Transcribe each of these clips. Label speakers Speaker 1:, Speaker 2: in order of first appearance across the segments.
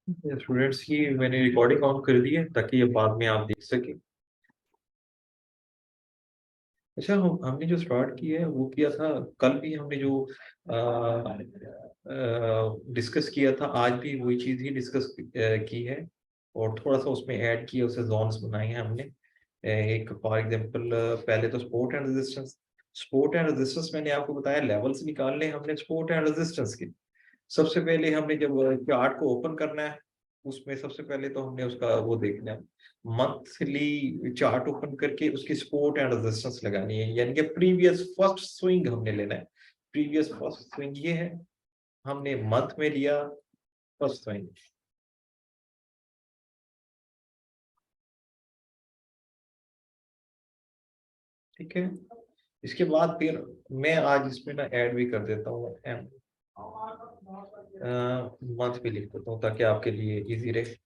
Speaker 1: Students की मैंने recording on कर दी है ताकि ये बाद में आप देख सकें। अच्छा, हमने जो स्टार्ट किया है वो किया था कल भी, हमने जो डिस्कस किया था आज भी वही चीज़ ही डिस्कस की है। और थोड़ा सा उसमें ऐड किया, उसे जोन्स बनाए हैं हमने। एक फॉर एग्जांपल, पहले तो support and resistance. Support and resistance मैंने आपको बताया, लेवल्स निकालने हमने सपोर्ट एंड रेजिस्टेंस के। सबसे पहले हमने जब चार्ट को ओपन करना है, उसमें सबसे पहले तो हमने उसका वो देखना है, मंथली चार्ट ओपन करके उसकी सपोर्ट एंड रेजिस्टेंस लगानी है, यानी कि प्रीवियस फर्स्ट स्विंग हमने लेना है। प्रीवियस फर्स्ट स्विंग ये है, हमने मंथ में लिया फर्स्ट स्विंग। ठीक है, इसके बाद फिर मैं आज इसमें ना ऐड भी कर देता हूँ, मंथ भी लिख देता हूँ ताकि आपके लिए इजी रहे।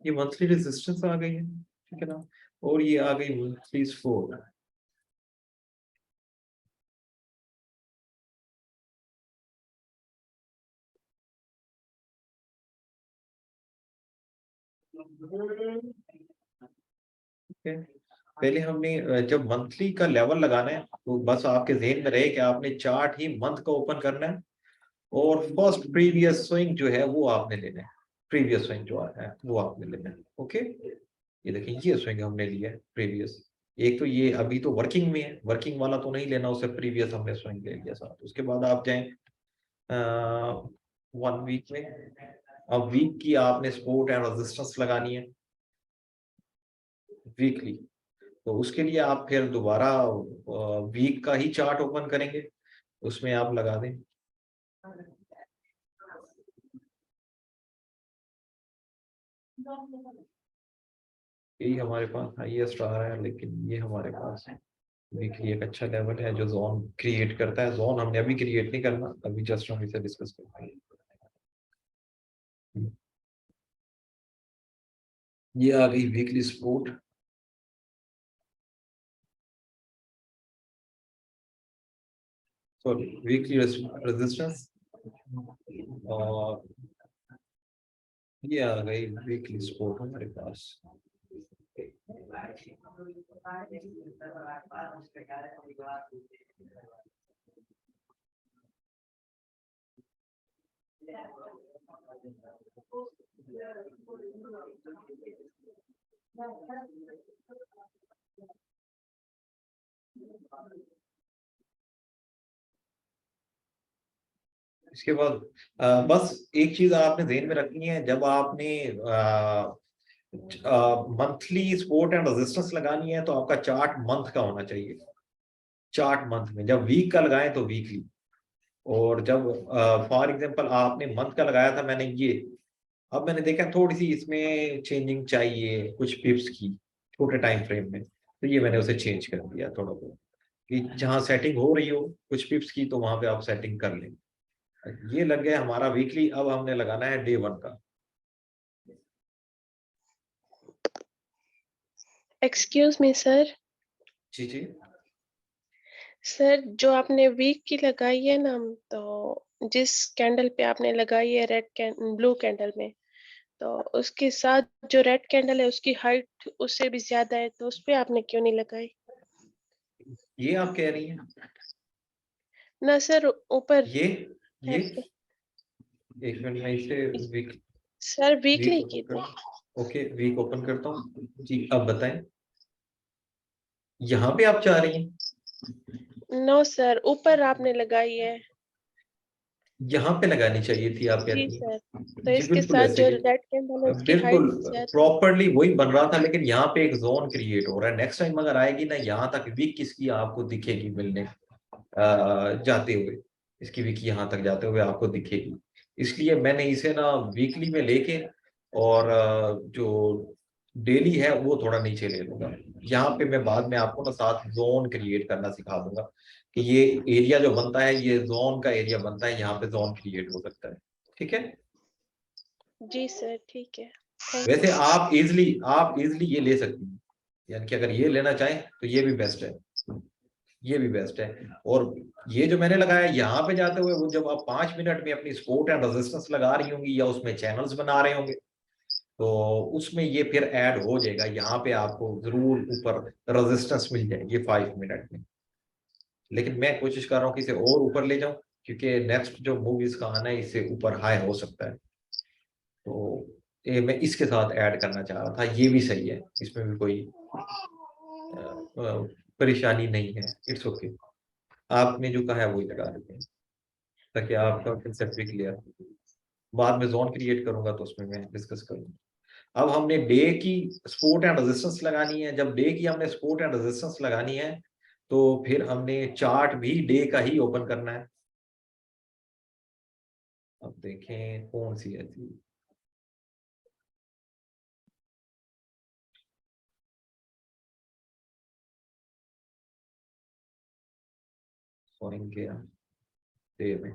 Speaker 1: ये मंथली रेजिस्टेंस आ गई है, ठीक है ना, और ये आ गई मंथली सपोर्ट। ठीक है, पहले हमने जब मंथली का लेवल लगाना है तो बस आपके जेहन में रहे कि आपने चार्ट ही मंथ का ओपन करना है, और फर्स्ट प्रीवियस स्विंग जो है वो आपने लेना है। प्रीवियस स्विंग जो है वो आपने लेना है। ओके, ये देखिए, ये स्विंग हमने लिया है प्रीवियस। एक तो ये अभी तो वर्किंग में है, वर्किंग वाला तो नहीं लेना, उससे प्रीवियस हमने स्विंग ले लिया साथ। उसके बाद आप जाएं 1 वीक में। अब वीक की आपने सपोर्ट एंड रेजिस्टेंस लगानी है वीकली। तो उसके लिए आप फिर दोबारा वीक का ही चार्ट ओपन करेंगे, उसमें आप लगा दें। यही हमारे पास हाईएस्ट आ रहा है, लेकिन ये हमारे पास वीकली एक अच्छा लेवल है जो जोन क्रिएट करता है। जोन हमने अभी क्रिएट नहीं करना, अभी जस्ट हम इसे डिस्कस करते हैं। ये आ गई weekly support, sorry weekly resistance, और ये आ गई वीकली सपोर्ट हमारे पास। इसके बाद बस एक चीज आपने ध्यान में रखनी है, जब आपने मंथली सपोर्ट एंड रेजिस्टेंस लगानी है तो आपका चार्ट मंथ का होना चाहिए। चार्ट मंथ में, जब वीक का लगाएं तो वीकली। और जब फॉर एग्जांपल आपने मंथ का लगाया था मैंने ये, अब मैंने देखा थोड़ी सी इसमें चेंजिंग चाहिए कुछ पिप्स की, छोटे टाइम फ्रेम में, तो ये मैंने उसे चेंज कर दिया थोड़ा बहुत, कि जहाँ सेटिंग हो रही हो कुछ पिप्स की तो वहां पे आप सेटिंग कर लें। ये लग गया हमारा वीकली, अब हमने लगाना है डे 1 का।
Speaker 2: Excuse me sir.
Speaker 1: जी जी।
Speaker 2: सर जो आपने वीक की लगाई है ना, तो जिस कैंडल पे आपने लगाई है ब्लू कैंडल में, तो उसके साथ जो रेड कैंडल है उसकी हाइट उससे भी ज्यादा है, तो उस पे आपने क्यों नहीं लगाई?
Speaker 1: ये आप कह रही हैं?
Speaker 2: ना सर, ऊपर
Speaker 1: ये
Speaker 2: ऐसे।
Speaker 1: एक मिनट, मैं इसे week
Speaker 2: sir
Speaker 1: week
Speaker 2: weekly
Speaker 1: open
Speaker 2: की थी।
Speaker 1: कर, ओके वीक ओपन करता हूँ जी। अब बताएं, यहाँ पे आप चाह रही हैं?
Speaker 2: नो सर, ऊपर आपने लगाई है।
Speaker 1: यहाँ पे लगानी चाहिए थी, आप कह
Speaker 2: जी
Speaker 1: रही
Speaker 2: सर, तो
Speaker 1: हैं? जी
Speaker 2: इसके
Speaker 1: बिल्कुल,
Speaker 2: साथ
Speaker 1: ऐसे
Speaker 2: जो
Speaker 1: ही
Speaker 2: रेड कैंडल है उसकी हाइट
Speaker 1: बिल्कुल
Speaker 2: ज्यादा है।
Speaker 1: प्रॉपरली वही बन रहा था, लेकिन यहाँ पे एक जोन क्रिएट हो रहा है। नेक्स्ट टाइम अगर आएगी ना यहाँ तक वीक किसकी आपको दिखेगी मिलने जाते हुए, इसकी वीक यहाँ तक जाते हुए आपको दिखेगी। इसलिए मैंने इसे ना वीकली में लेके, और जो डेली है वो थोड़ा नीचे ले लूंगा। यहाँ पे मैं बाद में आपको ना साथ जोन क्रिएट करना सिखा दूंगा कि ये एरिया जो बनता है ये जोन का एरिया बनता है, यहाँ पे जोन क्रिएट हो सकता है। ठीक है।
Speaker 2: जी सर, ठीक है। Thank you.
Speaker 1: वैसे आप इजली ये ले सकती हैं, यानी कि अगर ये लेना चाहें तो ये भी बेस्ट है, ये भी बेस्ट है। और ये जो मैंने लगाया यहाँ पे जाते हुए, वो जब आप 5 मिनट में अपनी स्पोर्ट एंड रेजिस्टेंस लगा रही होंगी या उसमें चैनल्स बना रहे होंगे, तो उसमें ये फिर ऐड हो जाएगा। यहाँ पे आपको जरूर ऊपर रेजिस्टेंस मिल जाएगी 5 मिनट में। लेकिन मैं कोशिश कर रहा हूँ कि इसे और ऊपर ले जाऊं, क्योंकि नेक्स्ट जो मूवीज का आना है इससे ऊपर हाई हो सकता है। तो ये मैं इसके साथ ऐड करना चाह रहा था, ये भी सही है, इसमें भी कोई परेशानी नहीं है। It's okay. आपने जो कहा है वही लगा देते हैं, ताकि आपका कंसेप्ट भी क्लियर हो। बाद में जोन क्रिएट करूंगा तो उसमें मैं डिस्कस करूंगा। अब हमने डे की सपोर्ट एंड रेजिस्टेंस लगानी है। जब डे की हमने सपोर्ट एंड रेजिस्टेंस लगानी है तो फिर हमने चार्ट भी डे का ही ओपन करना है। अब देखें कौन सी है थी। सॉइंग गया डे में।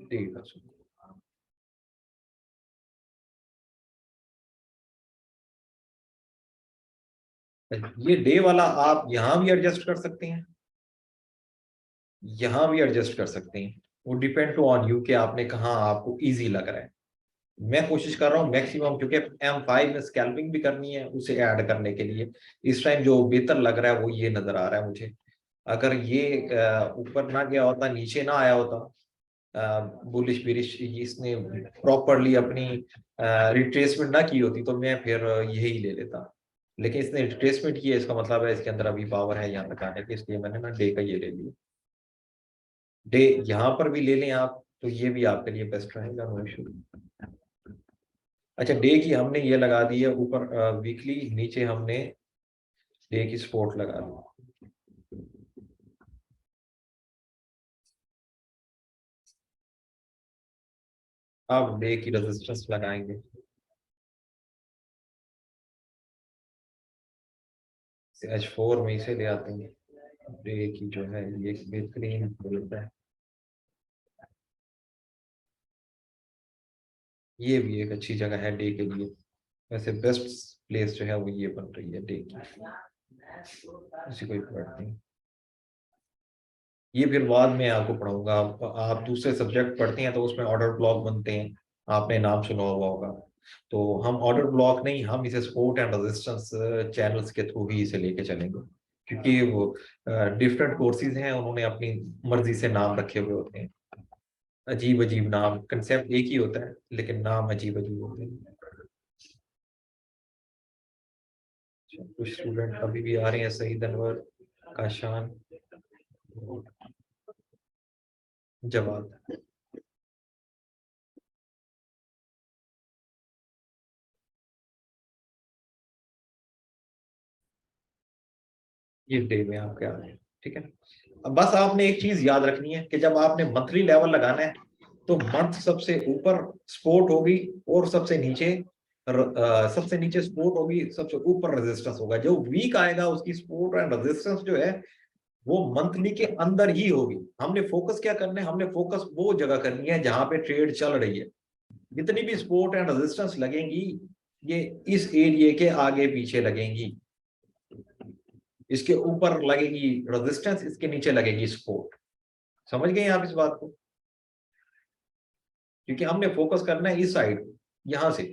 Speaker 1: डे का ये डे वाला आप यहाँ भी एडजस्ट कर सकते हैं, यहाँ भी एडजस्ट कर सकते हैं। वो डिपेंड टू ऑन यू कि आपने कहाँ आपको इजी लग रहा है। मैं कोशिश कर रहा हूँ मैक्सिमम, क्योंकि M5 में स्कैल्पिंग भी करनी है, उसे ऐड करने के लिए इस टाइम जो बेहतर लग रहा है वो ये नजर आ रहा है मुझे। अगर ये ऊपर ना गया होता, नीचे ना आया होता, बुलिश बिरिश इसने प्रॉपरली अपनी रिट्रेसमेंट ना की होती, तो मैं फिर यही ले लेता। लेकिन इसने रिट्रेसमेंट की है, इसका मतलब है इसके अंदर अभी पावर है यहाँ तक आने की, इसलिए मैंने ना डे का ये ले लिया। डे यहाँ पर भी ले लें आप तो ये भी आपके लिए बेस्ट रहेगा, नो इशू। अच्छा, डे की हमने ये लगा दी है ऊपर वीकली, नीचे हमने डे की सपोर्ट लगा दी। अब डे की रेजिस्टेंस लगाएंगे। H4 में इसे ले आते हैं। डे की जो है ये बेहतरीन बोलता है, ये भी एक अच्छी जगह है डे के लिए। वैसे बेस्ट प्लेस जो है वो ये बन रही है डे की, इसी कोई पढ़ते हैं। ये फिर बाद में आपको पढ़ाऊंगा। आप दूसरे सब्जेक्ट पढ़ते हैं तो उसमें ऑर्डर ब्लॉक बनते हैं, आपने नाम सुना हुआ होगा। तो हम ऑर्डर ब्लॉक नहीं, हम इसे सपोर्ट एंड रेजिस्टेंस चैनल्स के थ्रू ही इसे लेके चलेंगे, क्योंकि वो डिफरेंट कोर्सेज हैं, उन्होंने अपनी मर्जी से नाम रखे हुए होते हैं। अजीब अजीब नाम, कंसेप्ट एक ही होता है लेकिन नाम अजीब अजीब होते हैं। अच्छा, कुछ स्टूडेंट अभी भी आ रहे हैं, सईद अनवर, काशान, जवाब। ये डे में आपके आ रहे हैं, ठीक है। अब बस आपने एक चीज याद रखनी है कि जब आपने मंथली लेवल लगाना है तो मंथ सबसे ऊपर सपोर्ट होगी और सबसे नीचे सपोर्ट होगी, सबसे ऊपर रेजिस्टेंस होगा। जो वीक आएगा उसकी सपोर्ट एंड रेजिस्टेंस जो है वो मंथली के अंदर ही होगी। हमने फोकस क्या करना है, हमने फोकस वो जगह करनी है जहां पे ट्रेड चल रही है। जितनी भी सपोर्ट एंड रेजिस्टेंस लगेंगी ये इस एरिया के आगे पीछे लगेंगी। इसके ऊपर लगेगी रेजिस्टेंस, इसके नीचे लगेगी सपोर्ट। समझ गए आप इस बात को? क्योंकि हमने फोकस करना है इस साइड, यहां से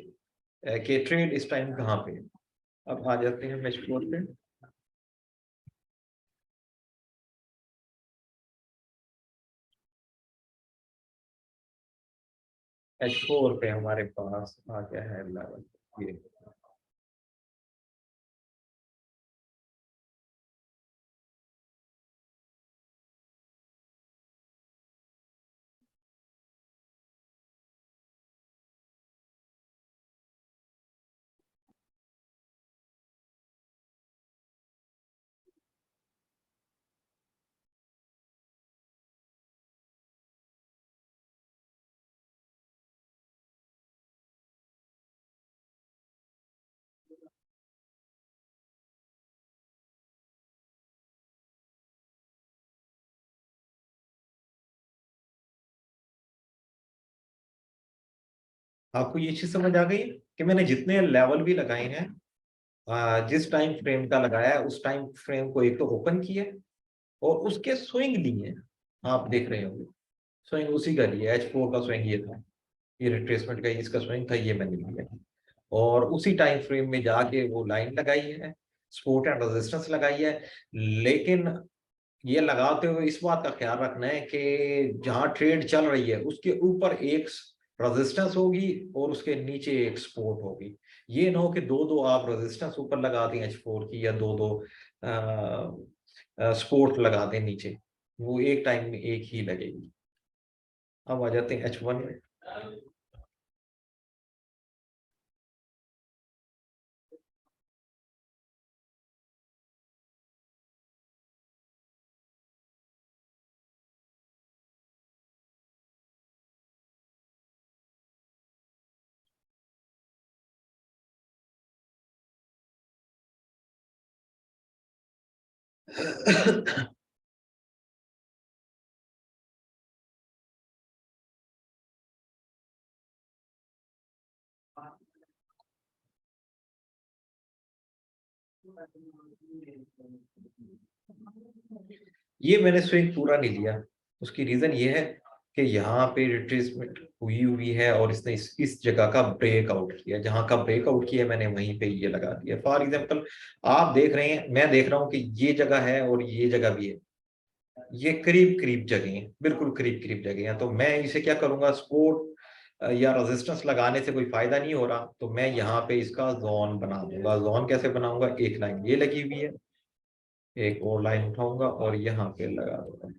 Speaker 1: कि ट्रेड इस टाइम कहाँ पे है। अब आ जाते हैं मैच फ्लोर पे। H4 पे हमारे पास आ गया है लेवल ये। आपको ये चीज समझ आ गई कि मैंने जितने लेवल भी लगाए हैं, जिस टाइम फ्रेम का लगाया है उस टाइम फ्रेम को एक तो ओपन किया और उसके स्विंग लिए, आप देख रहे होंगे स्विंग उसी का लिया, H4 का स्विंग ये था, ये रिट्रेसमेंट का इसका स्विंग था, ये मैंने लिया और उसी टाइम फ्रेम में जाके वो लाइन लगाई है, सपोर्ट एंड रेजिस्टेंस लगाई है। लेकिन ये लगाते हुए इस बात का ख्याल रखना है कि जहां ट्रेड चल रही है उसके ऊपर एक रेजिस्टेंस होगी और उसके नीचे एक सपोर्ट होगी। ये ना हो कि दो दो आप रेजिस्टेंस ऊपर लगा दें H4 की, या दो दो सपोर्ट लगा दें नीचे, वो एक टाइम में एक ही लगेगी। अब आ जाते हैं H1 में। ये मैंने स्विंग पूरा नहीं लिया, उसकी रीजन ये है कि यहाँ पे रिट्रेसमेंट हुई हुई है और इसने इस जगह का ब्रेकआउट किया, जहां का ब्रेकआउट किया मैंने वहीं पे ये लगा दिया। फॉर एग्जांपल आप देख रहे हैं, मैं देख रहा हूँ कि ये जगह है और ये जगह भी है, ये करीब करीब जगह हैं, बिल्कुल करीब करीब जगह हैं, तो मैं इसे क्या करूंगा, सपोर्ट या रेजिस्टेंस लगाने से कोई फायदा नहीं हो रहा, तो मैं यहाँ पे इसका जोन बना दूंगा। जोन कैसे बनाऊंगा, एक लाइन ये लगी हुई है, एक और लाइन उठाऊंगा और यहाँ पे लगा दूंगा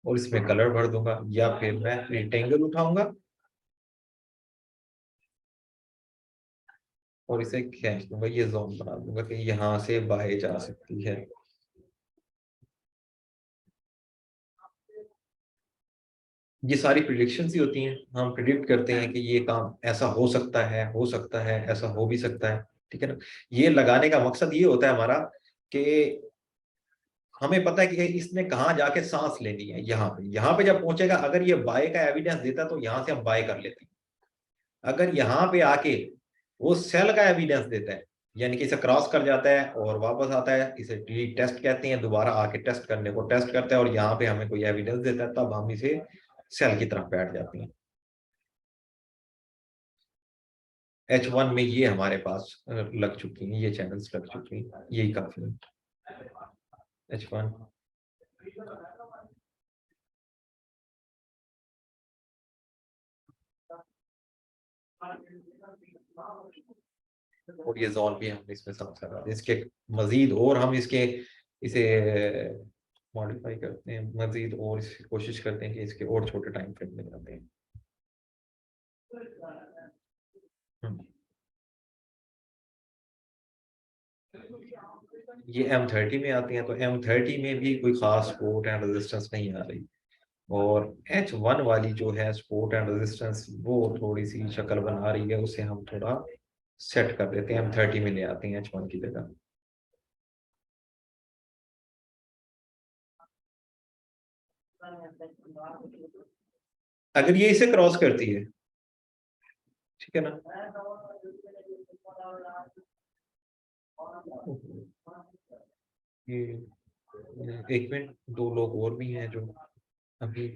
Speaker 1: और इसमें कलर भर दूंगा, या फिर मैं रेक्टेंगल उठाऊंगा और इसे खींच दूंगा, ये जोन बना दूंगा कि यहाँ से बाय जा सकती है। ये सारी प्रिडिक्शन ही होती हैं, हम प्रिडिक्ट करते हैं कि ये काम ऐसा हो सकता है, हो सकता है, ऐसा हो भी सकता है, ठीक है ना। ये लगाने का मकसद ये होता है हमारा कि हमें पता है कि इसने कहाँ जाके सांस लेनी है, यहाँ पे जब पहुंचेगा, अगर ये बाय का एविडेंस देता तो यहाँ से हम बाय कर लेते हैं। अगर यहाँ पे आके वो सेल का एविडेंस देता है, यानी कि इसे क्रॉस कर जाता है और वापस आता है, इसे टी टेस्ट कहते हैं, दोबारा आके टेस्ट करने को टेस्ट करता है और यहाँ पे हमें कोई एविडेंस देता है, तब हम इसे सेल की तरफ बैठ जाते हैं। H1 में ये हमारे पास लग चुकी हैं, ये चैनल्स लग चुकी हैं, यही काफी है। H1 और ये जोन भी हम इसमें समझ लगा दें। इसके मजीद और हम इसके इसे मॉडिफाई करते हैं, मजीद और इसकी कोशिश करते हैं कि इसके और छोटे टाइम फ्रेम में जाते हैं। हम्म। ये M30 में आती हैं, तो M30 में भी कोई खास सपोर्ट एंड रेजिस्टेंस नहीं आ रही, और H1 वाली जो है सपोर्ट एंड रेजिस्टेंस वो थोड़ी सी शक्ल बना रही है, उसे हम थोड़ा सेट कर देते हैं, M30 में ले आते हैं H1 की जगह। अगर ये इसे क्रॉस करती है, ठीक है ना, ये एक मिनट, दो लोग और भी हैं जो अभी,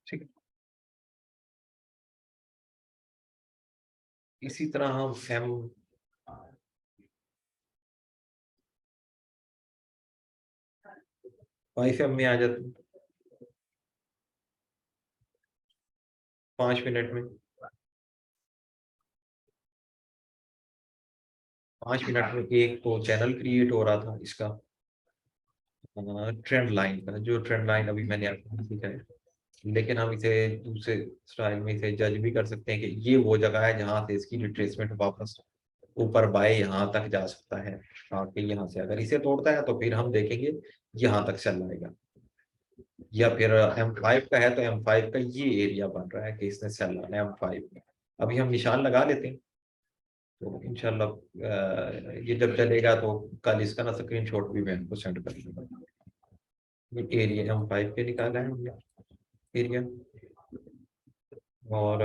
Speaker 1: ठीक है, इसी तरह हम एम 5M में आ जाते हैं 5 मिनट में। 5 मिनट में एक तो चैनल क्रिएट हो रहा था इसका, ट्रेंड लाइन का, जो ट्रेंड लाइन अभी मैंने आपको दिखाया है, लेकिन हम इसे दूसरे स्टाइल में इसे जज भी कर सकते हैं कि ये वो जगह है जहां से इसकी रिट्रेसमेंट वापस ऊपर बाय यहाँ तक जा सकता है। आके यहाँ से अगर इसे तोड़ता है तो फिर हम देखेंगे यहाँ तक चल जाएगा, या फिर M5 का है तो M5 का ये एरिया बन रहा है कि इसने सेल लाना है M5 में। अभी हम निशान लगा लेते हैं, तो इंशाल्लाह ये जब चलेगा तो कल इसका ना स्क्रीनशॉट भी मैं आपको सेंड कर दूंगा। ये एरिया हम 5 पे निकाला है हमने एरिया, और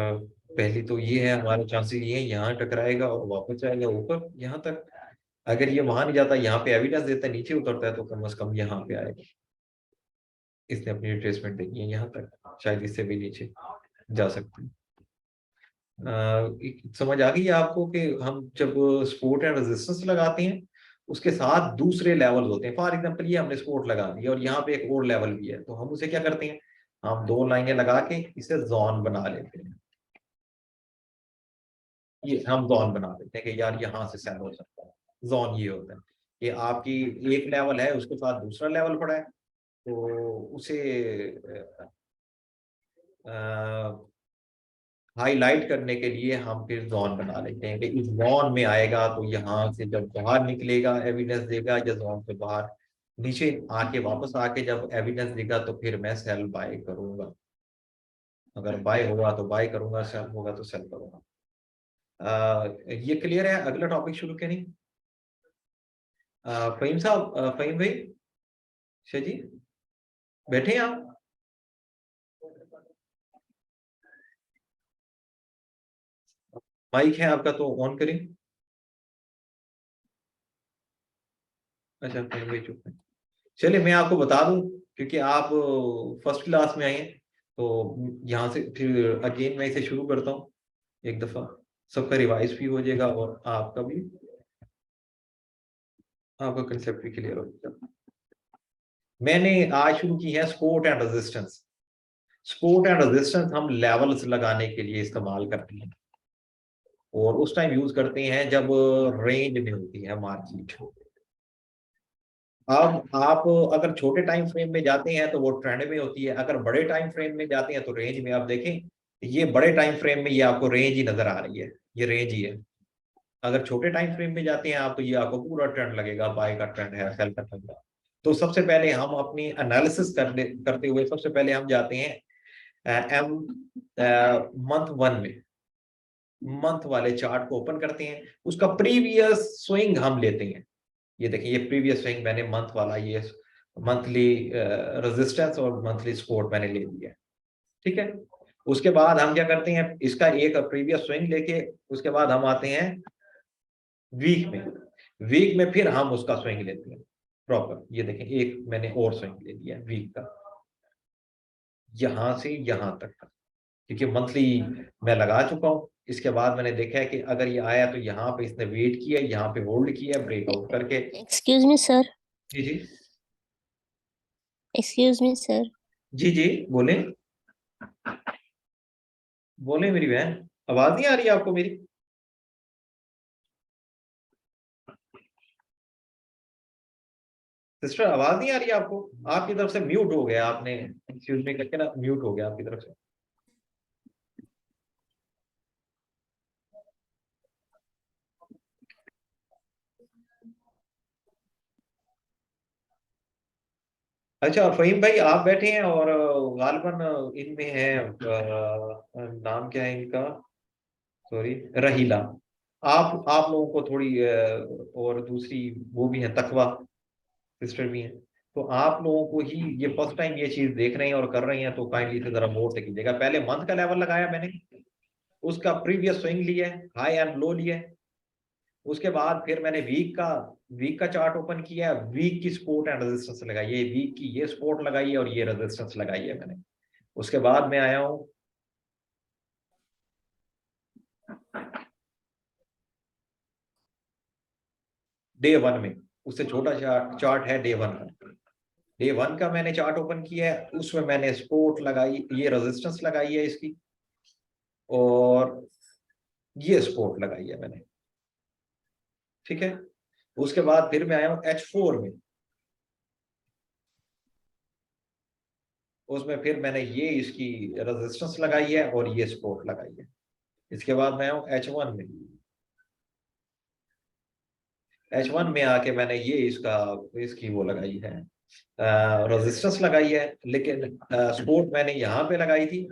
Speaker 1: पहली तो ये है हमारे चांसेस ये है यहाँ टकराएगा और वापस जाएगा ऊपर यहाँ तक। अगर ये वहां नहीं जाता, यहाँ पे एविडेंस देता है, नीचे उतरता है, तो कम से कम यहाँ पे आएगा। इसने अपनी रिट्रेसमेंट देखी है यहाँ तक, शायद इससे भी नीचे जा सकते हैं। समझ आ गई है आपको कि हम जब सपोर्ट एंड रेजिस्टेंस लगाते हैं उसके साथ दूसरे लेवल होते हैं। फॉर एग्जांपल ये हमने सपोर्ट लगा दिया और यहाँ पे एक और लेवल भी है, तो हम उसे क्या करते हैं, हम दो लाइनें लगा के इसे जोन बना लेते हैं। ये हम जोन बना देते हैं कि यार यहाँ से सेल हो सकता है। जोन ये होता है कि आपकी एक लेवल है उसके साथ दूसरा लेवल पड़ा है, तो उसे हाईलाइट करने के लिए हम फिर जोन बना लेते हैं कि इस जोन में आएगा तो यहाँ से जब बाहर निकलेगा एविडेंस देगा, या जोन से बाहर नीचे आके वापस आके जब एविडेंस देगा तो फिर मैं सेल बाय करूंगा। अगर बाय होगा तो बाय करूंगा, सेल होगा तो सेल करूंगा। ये क्लियर है? अगला टॉपिक शुरू करें। फहीम साहब, फहीम भाई, शाह जी बैठे हैं आप? माइक है आपका तो ऑन करें। अच्छा फहीम भाई चुप है। चलिए मैं आपको बता दूं, क्योंकि आप फर्स्ट क्लास में आए हैं, तो यहाँ से फिर अगेन मैं इसे शुरू करता हूँ एक दफा, सबका रिवाइज भी हो जाएगा और आपका भी, आपका कंसेप्ट भी क्लियर हो जाएगा। मैंने आज शुरू की है support and resistance. Support and resistance हम लेवल्स लगाने के लिए इस्तेमाल करते हैं, और उस टाइम यूज करते हैं जब रेंज में होती है मार्केट। अब आप अगर छोटे टाइम फ्रेम में जाते हैं तो वो ट्रेंड में होती है, अगर बड़े टाइम फ्रेम में जाते हैं तो रेंज में। आप देखें ये बड़े टाइम फ्रेम में ये आपको रेंज ही नजर आ रही है, ये रेंज ही है। अगर छोटे टाइम फ्रेम में जाते हैं आप तो ये आपको पूरा ट्रेंड लगेगा, बाय का ट्रेंड है, सेल का ट्रेंड है। तो सबसे पहले हम अपनी एनालिसिस करते हुए सबसे पहले हम जाते हैं एम मंथ वन में, मंथ वाले चार्ट को ओपन करते हैं, उसका प्रीवियस स्विंग हम लेते हैं। ये देखिए ये प्रीवियस स्विंग मैंने मंथ वाला, ये मंथली रेजिस्टेंस और मंथली सपोर्ट मैंने ले लिया है, ठीक है। उसके बाद हम क्या करते हैं, इसका एक प्रीवियस स्विंग लेके उसके बाद हम आते हैं वीक में। वीक में फिर हम उसका स्विंग लेते हैं प्रॉपर। ये देखें एक मैंने और स्विंग ले लिया वीक का, यहां से यहां तक का, क्योंकि मंथली मैं लगा चुका हूं। इसके बाद मैंने देखा है कि अगर ये आया तो यहाँ पे इसने वेट किया, यहाँ पे होल्ड किया ब्रेकआउट करके।
Speaker 3: Excuse me sir.
Speaker 1: जी जी,
Speaker 3: एक्सक्यूज मी सर।
Speaker 1: जी जी, बोले बोले मेरी बहन, आवाज नहीं आ रही है आपको मेरी? सिस्टर आवाज नहीं आ रही है आपको? आपकी तरफ से म्यूट हो गया, आपने एक्सक्यूज मी करके ना म्यूट हो गया आपकी तरफ से। अच्छा फहीम भाई आप बैठे हैं, और गालिबन इनमें है नाम क्या है इनका, सॉरी, रहीला। आप लोगों को थोड़ी और दूसरी वो भी है, तकवा सिस्टर भी हैं, तो आप लोगों को ही ये फर्स्ट टाइम ये चीज देख रहे हैं और कर रहे हैं, तो काइंडली से जरा गौर से कीजिएगा। पहले मंथ का लेवल लगाया मैंने, उसका प्रीवियस स्विंग लिया है, हाई एंड लो लिया है। उसके बाद फिर मैंने वीक का चार्ट ओपन किया, वीक की सपोर्ट एंड रेजिस्टेंस लगाई है, वीक की ये सपोर्ट लगाई है और ये रेजिस्टेंस लगाई है मैंने। उसके बाद मैं आया हूं डे वन में, उससे छोटा चार्ट है डे वन का। डे वन का मैंने चार्ट ओपन किया है, उसमें मैंने सपोर्ट लगाई, ये रेजिस्टेंस लगाई है इसकी, और ये सपोर्ट लगाई है मैंने, ठीक है। उसके बाद फिर मैं आया हूं H4 में, उसमें फिर मैंने ये इसकी रेजिस्टेंस लगाई है और ये सपोर्ट लगाई है। इसके बाद मैं आया हूं H1 में, H1 में आके मैंने ये इसकी वो लगाई है, रेजिस्टेंस लगाई है, लेकिन सपोर्ट मैंने यहाँ पे लगाई थी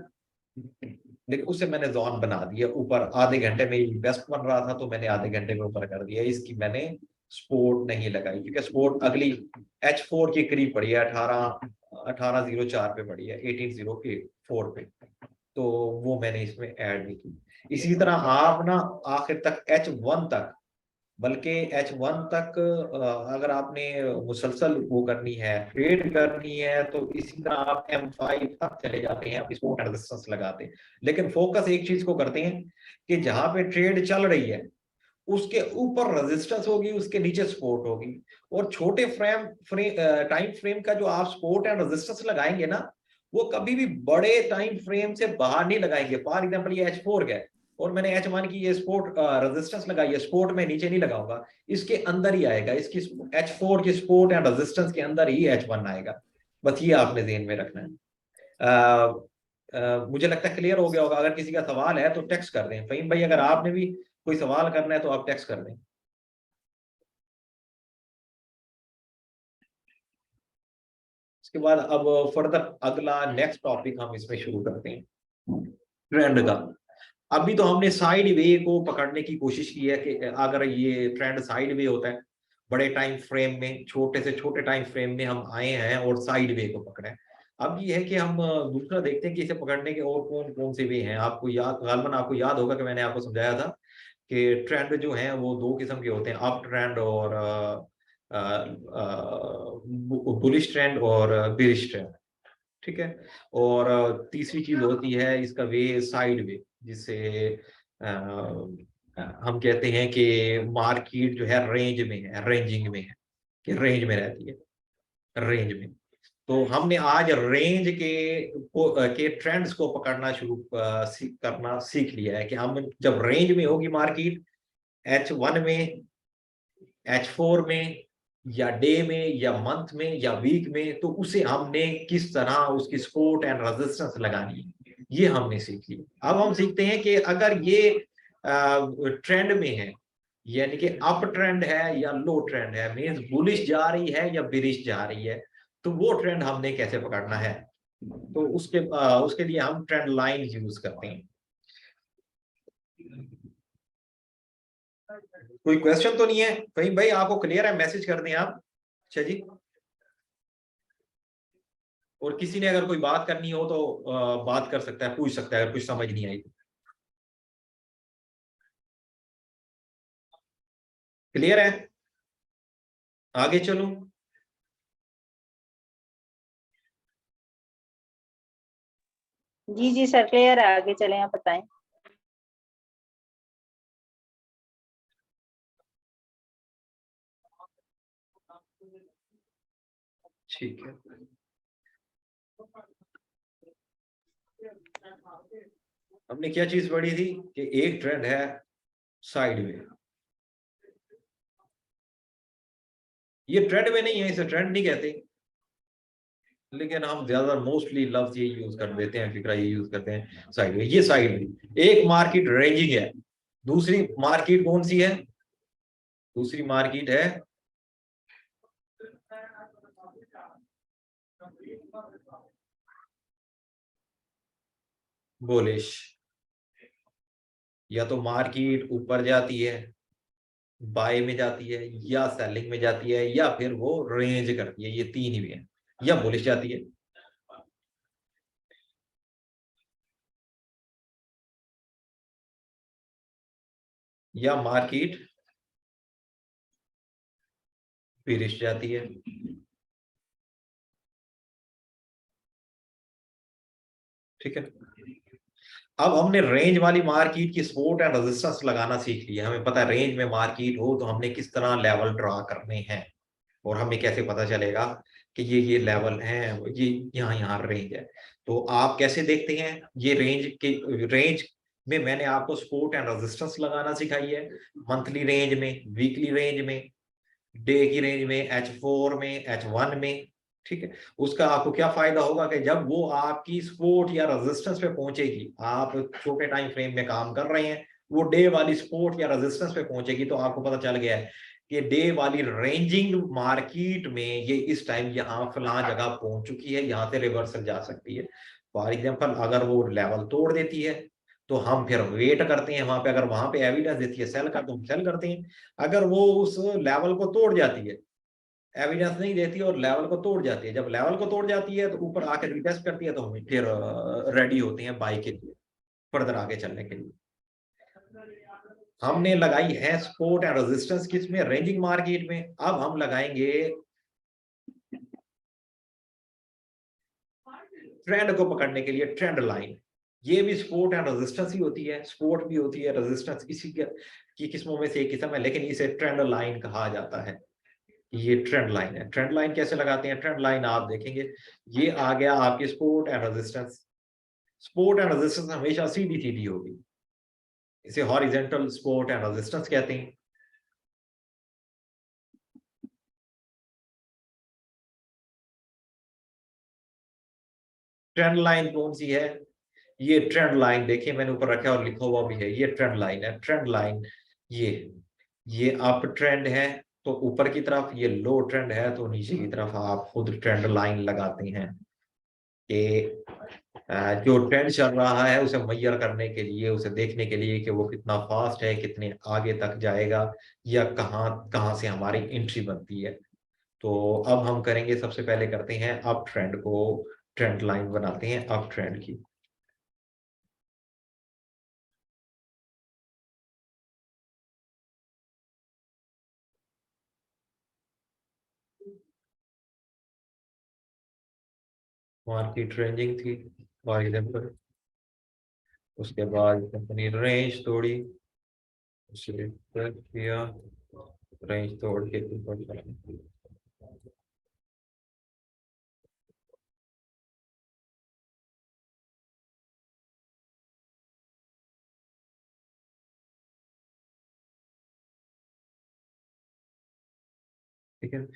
Speaker 1: लेकिन उससे मैंने जोन बना दिया ऊपर, आधे घंटे में बेस्ट बन रहा था तो मैंने आधे घंटे में ऊपर कर दिया। इसकी मैंने स्पोर्ट नहीं लगाई क्योंकि स्पोर्ट अगली H4 के करीब पड़ी है, 1804 पे पड़ी है, 1804 पे, तो वो मैंने इसमें ऐड नहीं की। इसी तरह आप ना आखिर तक H1 तक, बल्कि H1 तक अगर आपने मुसलसल वो करनी है, ट्रेड करनी है, तो इसी तरह आप M5 तक चले जाते हैं, आप इसको रेजिस्टेंस लगाते हैं। लेकिन फोकस एक चीज को करते हैं कि जहां पे ट्रेड चल रही है उसके ऊपर रेजिस्टेंस होगी, उसके नीचे सपोर्ट होगी। और छोटे टाइम फ्रेम का जो आप सपोर्ट एंड रेजिस्टेंस लगाएंगे ना, वो कभी भी बड़े टाइम फ्रेम से बाहर नहीं लगाएंगे। फॉर एग्जांपल ये H4 है और मैंने H1 की ये सपोर्ट रेजिस्टेंस लगाई है, सपोर्ट में नीचे नहीं लगाऊंगा, इसके अंदर ही आएगा, इसकी H4 की सपोर्ट एंड रेजिस्टेंस के अंदर ही H1 आएगा। बस ये आपने ध्यान में रखना है। मुझे लगता है क्लियर हो गया होगा। अगर किसी का सवाल है तो टेक्स्ट कर दें। फहीम भाई, अगर आपने भी कोई सवाल करना है तो आप टेक्स्ट कर दें। इसके बाद अब फर्दर अगला नेक्स्ट टॉपिक हम इसमें शुरू करते हैं, ट्रेंड का। अभी तो हमने साइड वे को पकड़ने की कोशिश की है कि अगर ये ट्रेंड साइड वे होता है, बड़े टाइम फ्रेम में, छोटे से छोटे टाइम फ्रेम में हम आए हैं और साइड वे को पकड़े। अब ये है कि हम दूसरा देखते हैं कि इसे पकड़ने के और कौन कौन से वे हैं। आपको याद, गालमन आपको याद होगा कि मैंने आपको समझाया था कि ट्रेंड जो है वो दो किस्म के होते हैं, अप ट्रेंड और बुलिश ट्रेंड और बेरिश ट्रेंड। ठीक है। और तीसरी चीज होती है इसका वे, साइड वे, जिसे हम कहते हैं कि मार्केट जो है रेंज में है, रेंजिंग में है, कि रेंज में रहती है, रेंज में। तो हमने आज रेंज के ट्रेंड्स को पकड़ना शुरू करना सीख लिया है कि हम जब रेंज में होगी मार्केट, H1 में, H4 में, या डे में, या मंथ में, या वीक में, तो उसे हमने किस तरह उसकी सपोर्ट एंड रेजिस्टेंस लगानी है, ये हमने सीख लिया। अब हम सीखते हैं कि अगर ये ट्रेंड में है, यानी कि अप ट्रेंड है या लो ट्रेंड है, मींस बुलिश जा रही है या बिरिश जा रही है, तो वो ट्रेंड हमने कैसे पकड़ना है। तो उसके लिए हम ट्रेंड लाइन यूज करते हैं। कोई क्वेश्चन तो नहीं है कहीं भाई? आपको क्लियर है? मैसेज कर दें आप। अच्छा जी। और किसी ने अगर कोई बात करनी हो तो बात कर सकता है, पूछ सकता है अगर कुछ समझ नहीं आई। क्लियर है? आगे चलूं?
Speaker 4: जी जी सर, क्लियर है, आगे चलें, आप बताएं।
Speaker 1: ठीक है। हमने क्या चीज पढ़ी थी कि एक ट्रेंड है साइड में। ये ट्रेंड में नहीं है, इसे ट्रेंड नहीं कहते, लेकिन हम ज्यादा मोस्टली लफ्ज ये यूज कर देते हैं, फिक्रा ये यूज करते हैं, साइड में। ये साइड में एक मार्केट रेंजिंग है, दूसरी मार्केट कौन सी है? दूसरी मार्केट है बुलिश। या तो मार्केट ऊपर जाती है, बाय में जाती है, या सेलिंग में जाती है, या फिर वो रेंज करती है, ये तीन ही है, या बुलिश जाती है। या मार्केट बेरिश जाती है। ठीक है। अब हमने रेंज वाली मार्केट की सपोर्ट एंड रेजिस्टेंस लगाना सीख लिया। हमें पता है रेंज में मार्केट हो तो हमने किस तरह लेवल ड्रा करने हैं, और हमें कैसे पता चलेगा कि ये लेवल है, ये यहाँ यहाँ रेंज है। तो आप कैसे देखते हैं ये रेंज में मैंने आपको सपोर्ट एंड रेजिस्टेंस लगाना सिखाई है। मंथली रेंज में, वीकली रेंज में, डे की रेंज में, H4 में, H1 में। ठीक है। उसका आपको क्या फायदा होगा कि जब वो आपकी सपोर्ट या रेजिस्टेंस पे पहुंचेगी, आप छोटे टाइम फ्रेम में काम कर रहे हैं, वो डे वाली सपोर्ट या रेजिस्टेंस पे पहुंचेगी तो आपको पता चल गया है कि डे वाली रेंजिंग मार्केट में ये इस टाइम यहाँ फलां जगह पहुंच चुकी है, यहाँ से रिवर्सल जा सकती है। फॉर एग्जाम्पल अगर वो लेवल तोड़ देती है तो हम फिर वेट करते हैं वहां पे, अगर वहां पे एविडेंस देती है सेल का तो हम सेल करते हैं। अगर वो उस लेवल को तोड़ जाती है, एविडेंस नहीं देती और लेवल को तोड़ जाती है, जब लेवल को तोड़ जाती है तो ऊपर आके रिटेस्ट करती है, तो हम फिर रेडी होते हैं बाई के लिए, फर्दर आगे चलने के लिए। हमने लगाई है सपोर्ट एंड रेजिस्टेंस किसमें, रेंजिंग मार्केट में। अब हम लगाएंगे ट्रेंड को पकड़ने के लिए ट्रेंड लाइन। ये भी सपोर्ट एंड रेजिस्टेंस ही होती है, सपोर्ट भी होती है, रेजिस्टेंस इसी की किस्मों में से एक किस्म है, लेकिन इसे ट्रेंड लाइन कहा जाता है। ये ट्रेंड लाइन है। ट्रेंड लाइन कैसे लगाते हैं, ट्रेंड लाइन आप देखेंगे ये आ गया आपकी support and resistance. Support and resistance हमेशा सीधी सीधी होगी, इसे हॉरिजॉन्टल सपोर्ट एंड रेजिस्टेंस कहते हैं। ट्रेंड लाइन कौन सी है, ये ट्रेंड लाइन देखिए मैंने ऊपर रखा और लिखा हुआ भी है, ये ट्रेंड लाइन है। ट्रेंड लाइन ये अप ट्रेंड है तो ऊपर की तरफ, ये लो ट्रेंड है तो नीचे की तरफ आप खुद ट्रेंड लाइन लगाते हैं कि जो ट्रेंड चल रहा है उसे मेजर करने के लिए, उसे देखने के लिए कि वो कितना फास्ट है, कितने आगे तक जाएगा, या कहाँ कहाँ से हमारी एंट्री बनती है। तो अब हम करेंगे, सबसे पहले करते हैं अप ट्रेंड को, ट्रेंड लाइन बनाते हैं अप ट्रेंड की। मार्केट रेंजिंग थी फॉर एग्जाम्पल, उसके बाद कंपनी रेंज तोड़ी, उसे ट्रेड किया, रेंज तोड़ के ऊपर चला। ठीक है,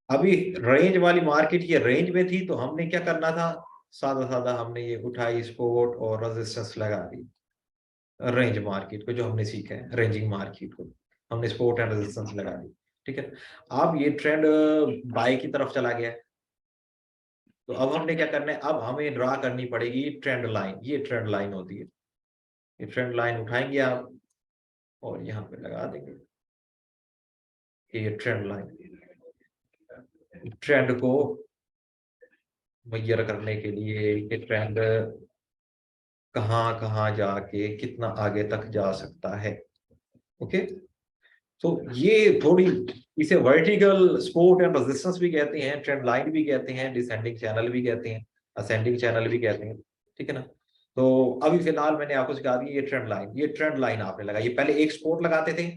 Speaker 1: अभी रेंज वाली मार्केट ये रेंज में थी तो हमने क्या करना था, सादा सादा हमने ये उठाई सपोर्ट और रेजिस्टेंस लगा दी। रेंज मार्केट को जो हमने सीखा है, रेंजिंग मार्केट को हमने सपोर्ट एंड रेजिस्टेंस लगा दी। ठीक है, अब ये ट्रेंड बाय की तरफ चला गया, तो अब हमने क्या करना है, अब हमें ड्रा करनी पड़ेगी ट्रेंड लाइन। ये ट्रेंड लाइन होती है, ये ट्रेंड लाइन उठाएंगे आप और यहाँ पे लगा देंगे कि ये ट्रेंड लाइन, ट्रेंड को मेजर करने के लिए कि ट्रेंड कहाँ कहाँ जाके कितना आगे तक जा सकता है। ओके, तो ये थोड़ी, इसे वर्टिकल सपोर्ट एंड रेजिस्टेंस भी कहते हैं, ट्रेंड लाइन भी कहते हैं, डिसेंडिंग चैनल भी कहते हैं, असेंडिंग चैनल भी कहते हैं। ठीक है ना, तो अभी फिलहाल मैंने आपको सिखा दी ये ट्रेंड लाइन। ये ट्रेंड लाइन आपने लगाई, ये पहले एक सपोर्ट लगाते थे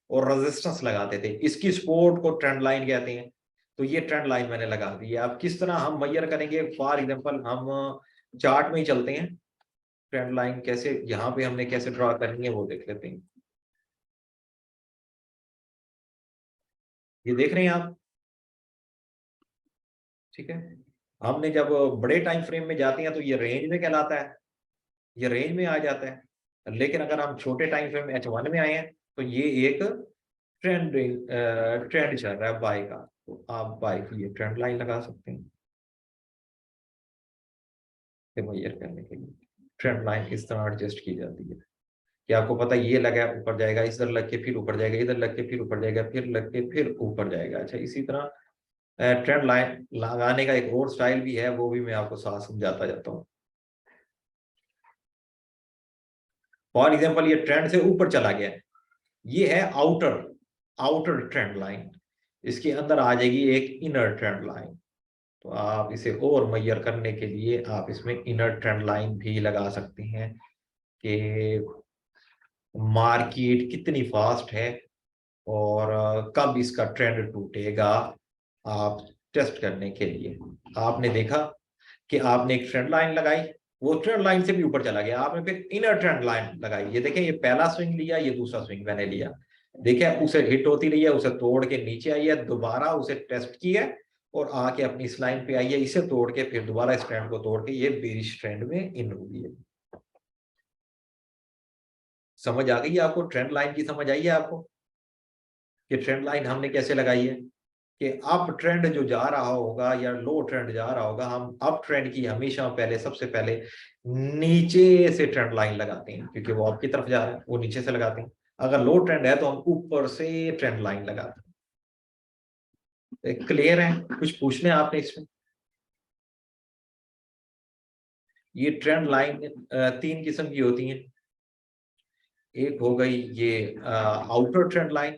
Speaker 1: और रेजिस्टेंस लगाते थे, इसकी सपोर्ट को ट्रेंड लाइन कहते हैं। तो ये ट्रेंड लाइन मैंने लगा दी है। अब किस तरह हम मेजर करेंगे, फॉर एग्जांपल हम चार्ट में ही चलते हैं, ट्रेंड लाइन कैसे यहाँ पे हमने कैसे ड्रॉ करनी है वो देख लेते हैं। ये देख रहे हैं आप, ठीक है, हमने जब बड़े टाइम फ्रेम में जाते हैं तो ये रेंज में कहलाता है, ये रेंज में आ जाता है। लेकिन अगर हम छोटे टाइम फ्रेम में H1 में आए हैं तो ये एक ट्रेंड ट्रेंड चल रहा है बाय का, तो आप बाय की ये ट्रेंड लाइन लगा सकते हैं मेजर करने के लिए। ट्रेंड लाइन इस तरह एडजस्ट की जाती है कि आपको पता है ये लगा ऊपर जाएगा, इधर लग के फिर ऊपर जाएगा, इधर लग के फिर ऊपर जाएगा, फिर लग के फिर ऊपर जाएगा। अच्छा, इसी तरह ट्रेंड लाइन लगाने का एक और स्टाइल भी है, वो भी मैं आपको साथ समझाता जाता हूँ। फॉर एग्जाम्पल ये ट्रेंड से ऊपर चला गया, ये है आउटर आउटर ट्रेंड लाइन, इसके अंदर आ जाएगी एक इनर ट्रेंड लाइन। तो आप इसे और मेजर करने के लिए आप इसमें इनर ट्रेंड लाइन भी लगा सकते हैं कि मार्केट कितनी फास्ट है और कब इसका ट्रेंड टूटेगा। आप टेस्ट करने के लिए आपने देखा कि आपने एक ट्रेंड लाइन लगाई, वो ट्रेंड लाइन से भी ऊपर चला गया, आपने फिर इनर ट्रेंड लाइन लगाई। ये देखें, ये पहला स्विंग लिया, ये दूसरा स्विंग मैंने लिया, देखिए उसे हिट होती रही है, उसे तोड़ के नीचे आई है, दोबारा उसे टेस्ट किया और आके अपनी इस लाइन पे आई है, इसे तोड़ के फिर दोबारा इस ट्रेंड को तोड़ के ये बेरिश ट्रेंड में इन हो गई है। समझ आ गई है आपको, ट्रेंड लाइन की समझ आई है आपको कि ट्रेंड लाइन हमने कैसे लगाई है। कि अप ट्रेंड जो जा रहा होगा या लो ट्रेंड जा रहा होगा, हम अप ट्रेंड की हमेशा पहले सबसे पहले नीचे से ट्रेंड लाइन लगाते हैं, क्योंकि वो आपकी तरफ जा रहा है, वो नीचे से लगाते हैं। अगर लो ट्रेंड है तो हम ऊपर से ट्रेंड लाइन लगाते हैं। क्लियर है? कुछ पूछने आपने इसमें? ये ट्रेंड लाइन 3 किस्म की होती हैं। एक हो गई ये आउटर ट्रेंड लाइन,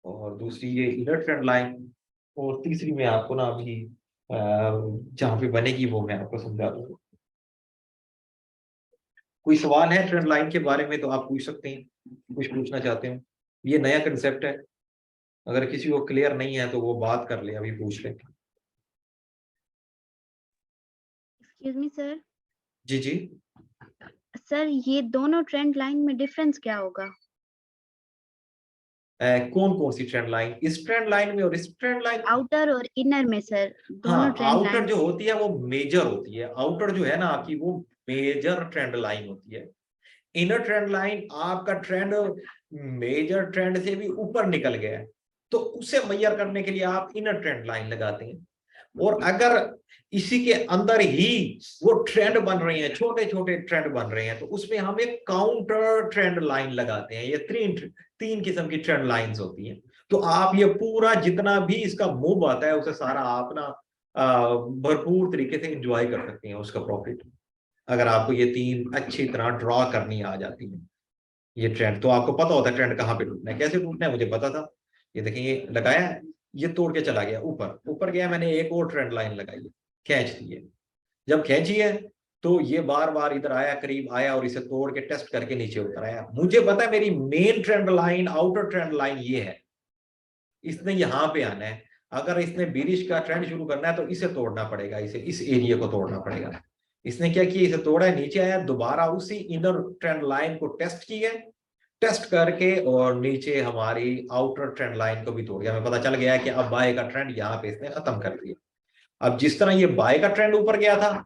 Speaker 1: और दूसरी ये इनर ट्रेंड लाइन, और तीसरी मैं आपको ना अभी जहां पे बनेगी वो मैं आपको समझा दूंगा। कोई सवाल है ट्रेंड लाइन के बारे में तो आप पूछ सकते हैं, कुछ पूछना चाहते हो। ये नया कंसेप्ट है, अगर किसी को क्लियर नहीं है तो वो बात कर ले, अभी पूछ ले।
Speaker 5: Excuse me sir.
Speaker 1: जी जी।
Speaker 5: सर ये दोनों ट्रेंड लाइन में डिफरेंस क्या होगा?
Speaker 1: कौन कौन सी ट्रेंड लाइन? इस ट्रेंड लाइन में और इस ट्रेंड लाइन?
Speaker 5: आउटर और इनर में सर, दोनों
Speaker 1: हाँ,
Speaker 5: ट्रेंड
Speaker 1: आउटर
Speaker 5: लाइन।
Speaker 1: जो होती है वो मेजर होती है, आउटर जो है ना आपकी वो मेजर ट्रेंड लाइन होती है। इनर ट्रेंड लाइन आपका ट्रेंड मेजर ट्रेंड से भी ऊपर निकल गया है, तो उसे मेजर करने के लिए आप इनर ट्रेंड लाइन लगाते हैं। और अगर इसी के अंदर ही वो ट्रेंड बन रहे हैं, छोटे छोटे ट्रेंड बन रहे हैं, तो उसमें हम एक काउंटर ट्रेंड लाइन लगाते हैं। ये तीन किस्म की ट्रेंड लाइंस होती हैं। तो आप ये पूरा जितना भी इसका मूव आता है उसे सारा आप ना भरपूर तरीके से एंजॉय कर सकते हैं उसका प्रॉफिट, अगर आपको ये 3 अच्छी तरह ड्रॉ करनी आ जाती है। ये ट्रेंड तो आपको पता होता है ट्रेंड कहाँ पे टूटना है, कैसे टूटना है, मुझे पता था। ये देखिए, ये लगाया है, ये तोड़ के चला गया ऊपर, ऊपर गया, मैंने एक और ट्रेंड लाइन लगाई है, खींच दी है। जब खींची है तो ये बार बार इधर आया, करीब आया, और इसे तोड़ के टेस्ट करके नीचे उतर आया। मुझे पता है मेरी main trend line, outer trend line ये है, इसने यहाँ पे आना है। अगर इसने बीरिश का ट्रेंड शुरू करना है तो इसे तोड़ना पड़ेगा, इसे इस एरिया को तोड़ना पड़ेगा। इसने क्या किया, इसे तोड़ा है, नीचे आया, दोबारा उसी इनर ट्रेंड लाइन को टेस्ट किया, टेस्ट करके और नीचे हमारी आउटर ट्रेंड लाइन को भी तोड़ गया। हमें पता चल गया कि अब बाय का ट्रेंड यहाँ पे इसने खत्म कर दिया। अब जिस तरह ये बाय का ट्रेंड ऊपर गया था,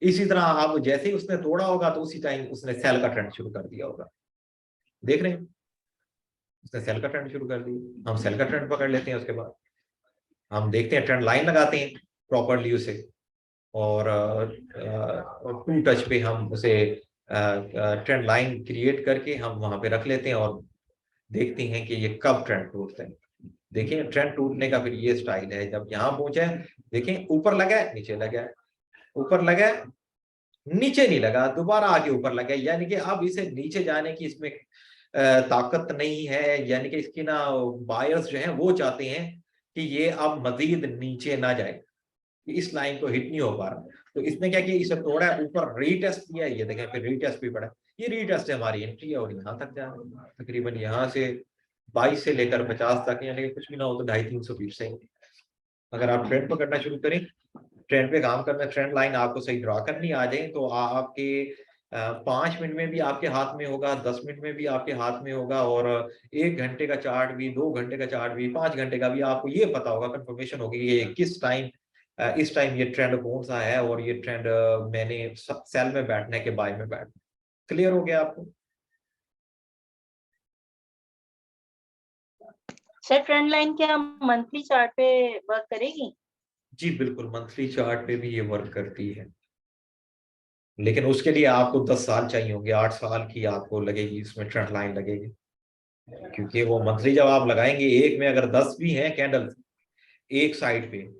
Speaker 1: इसी तरह अब जैसे ही उसने तोड़ा होगा तो उसी टाइम उसने सेल का ट्रेंड शुरू कर दिया होगा। देख रहे हैं, उसने सेल का ट्रेंड शुरू कर दिया। हम सेल का ट्रेंड पकड़ लेते हैं, उसके बाद हम देखते हैं, ट्रेंड लाइन लगाते हैं प्रॉपरली उसे, और 2 टच पे हम उसे ट्रेंड लाइन क्रिएट करके हम वहां पे रख लेते हैं और देखते हैं कि ये कब ट्रेंड टूटते हैं। देखिए ट्रेंड टूटने का फिर ये स्टाइल है, जब यहाँ पहुंचे, देखें ऊपर लगा है, नीचे लगा है, ऊपर लगा है, नीचे नहीं लगा, दोबारा आगे ऊपर लगा, यानी कि अब इसे नीचे जाने की इसमें ताकत नहीं है। यानी कि इसकी ना बायर्स जो हैं वो चाहते हैं कि ये अब मजीद नीचे ना जाए, इस लाइन को हिट नहीं हो पा रहा। तो इसने क्या किया, इसे तोड़ा है, ऊपर रीटेस्ट किया, ये देखें, फिर रीटेस्ट भी पड़ा। ये रीटेस्ट है, हमारी एंट्री है, और यहाँ तक जा रही है, तकरीबन यहाँ से 22 से लेकर 50 तक, यानी कि कुछ भी ना हो तो 250-300 फीट से। अगर आप ट्रेंड पकड़ना शुरू करें, ट्रेंड पे काम करना, ट्रेंड लाइन आपको सही ड्रॉ करनी आ जाए, तो आपके 5 मिनट में भी आपके हाथ में होगा, 10 मिनट में भी आपके हाथ में होगा, और 1 घंटे का चार्ट भी, 2 घंटे का चार्ट भी, 5 घंटे का भी आपको ये पता होगा, कंफर्मेशन होगी कि ये किस टाइम, इस टाइम ये ट्रेंड कौन सा है, और ये ट्रेंड मैंने सेल में बैठने के बाय में बैठ। क्लियर हो गया आपको?
Speaker 4: सर ट्रेंड लाइन क्या मंथली चार्ट पे वर्क करेगी?
Speaker 1: जी बिल्कुल, मंथली चार्ट पे भी ये वर्क करती है, लेकिन उसके लिए आपको 10 साल चाहिए होंगे, 8 साल की आपको लगेगी इसमें ट्रेंड लाइन लगेगी, क्योंकि वो मंथली जब आप लगाएंगे, एक में अगर 10 भी हैं कैंडल एक साइड पे,